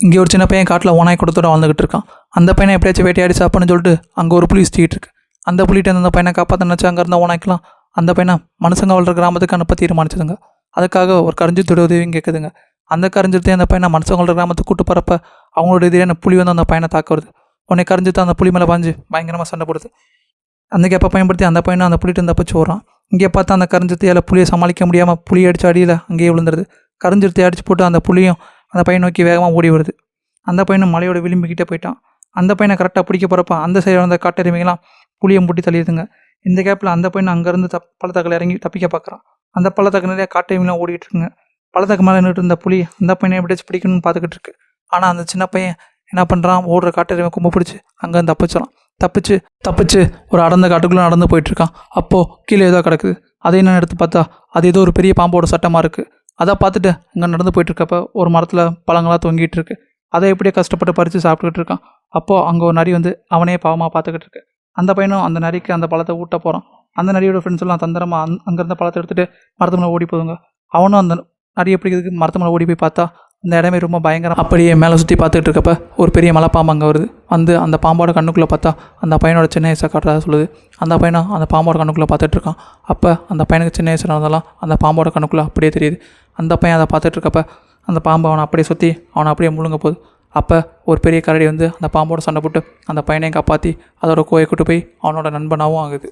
இங்கே ஒரு சின்ன பையன் காட்டில் ஓனாய் கொடுத்துட வாழ்ந்துகிட்டு இருக்கான். அந்த பையனை எப்படியாச்சும் வேட்டையாடி சாப்பிட்ணுன்னு சொல்லிட்டு அங்கே ஒரு புலி சுற்றிட்டு இருக்கு. அந்த புலிகிட்ட அந்த பையனை காப்பாற்ற நினச்சி அங்கே இருந்த ஓனாய்க்கலாம் அந்த பையனை மனுஷங்க வாழ்ற கிராமத்துக்கு அனுப்ப தீர்மானிச்சதுங்க. அதுக்காக ஒரு கரிஞ்சித்தோட உதவியும் கேட்குதுங்க. அந்த கரிஞ்சிருத்தே அந்த பையனை மனுஷங்க வாழ்ற கிராமத்துக்கு கூட்டு போகிறப்ப அவங்களோட எதிரான புலி வந்து அந்த பையனை தாக்க வருது. உடனே கரிஞ்சித்து அந்த புலி மேலே பாஞ்சு பயங்கரமாக சண்டை போடுது. அந்த கேப்பை பயன்படுத்தி அந்த பையனை அந்த புலிட்டு தப்பிச்சு வர்றான். இங்கே பார்த்தா அந்த கரிஞ்சித்தையால் புலியை சமாளிக்க முடியாமல் புளி அடித்து அடியில் அங்கேயே விழுந்துருது. கரிஞ்சிருத்தை அடிச்சு போட்டு அந்த புலியும் அந்த பையனை நோக்கி வேகமாக ஓடி வருது. அந்த பையனும் மலையோட விளிம்பிக்கிட்டே போயிட்டான். அந்த பையனை கரெக்டாக பிடிக்க போகிறப்ப அந்த சைடு வந்த காட்டெருமைகளாம் புளியை முட்டி தள்ளிடுதுங்க. இந்த கேப்பில் அந்த பையனை அங்கேருந்து பள்ளத்தாக்கில் இறங்கி தப்பிக்க பார்க்குறான். அந்த பள்ளத்தாக்கு நிறையா காட்டெருமைலாம் ஓடிட்டு இருக்குங்க. பள்ளத்தாக்கு மேலே நின்றுட்டு இருந்த புலி அந்த பையனை எப்படியாச்சும் பிடிக்கணும்னு பார்த்துக்கிட்டு இருக்கு. ஆனால் அந்த சின்ன பையன் என்ன பண்ணுறான், ஓடுற காட்டெருமை கும்ப பிடிச்சி அங்கேருந்து தப்பிச்சு ஒரு அடர்ந்த காட்டுக்குள்ளே நடந்து போயிட்டுருக்கான். அப்போது கீழே ஏதோ கிடக்குது. அதை என்ன எடுத்து பார்த்தா அது ஏதோ ஒரு பெரிய பாம்போட சட்டமாக இருக்குது. அதை பார்த்துட்டு அங்கே நடந்து போயிட்டுருக்கப்ப ஒரு மரத்தில் பழங்களாக தொங்கிட்டு இருக்கு. அதை எப்படியே கஷ்டப்பட்டு பறித்து சாப்பிட்டுக்கிட்டு இருக்கான். அப்போது அங்கே ஒரு நரி வந்து அவனே பாவமாக பார்த்துக்கிட்டு இருக்கு. அந்த பையனும் அந்த நரிக்கு அந்த பழத்தை ஊட்ட போகிறான். அந்த நரியோட ஃப்ரெண்ட்ஸ் எல்லாம் தந்திரமாக அங்கேருந்த பழத்தை எடுத்துகிட்டு மரத்து மேலே ஓடி போதுங்க. அவனும் அந்த நரியை பிடிக்கிறதுக்கு மரத்து மேலே ஓடி போய் பார்த்தா அந்த இடமே ரொம்ப பயங்கரம். அப்படியே மேலே சுற்றி பார்த்துக்கிட்டு இருக்கப்ப ஒரு பெரிய மலைப்பாம்பு அங்கே வருது. வந்து அந்த பாம்போட கண்ணுக்குள்ளே பார்த்தா அந்த பையனோட சின்ன வயசை காட்டுறதா சொல்லுது. அந்த பையனும் அந்த பாம்போட கண்ணுக்குள்ளே பார்த்துட்டு இருக்கான். அப்போ அந்த பையனுக்கு சின்ன வயசு நடந்தாலும் அந்த பாம்போட கண்ணுக்குள்ளே அப்படியே தெரியுது. அந்த பையன் அதை பார்த்துட்டு இருக்கப்ப அந்த பாம்பு அவனை அப்படியே சுற்றி அவனை அப்படியே முழுங்க போகுது. அப்போ ஒரு பெரிய கரடி வந்து அந்த பாம்போட சண்டை போட்டு அந்த பையனையும் காப்பாற்றி அதோட கோயை கூட்டு போய் அவனோட நண்பனாகவும் ஆகுது.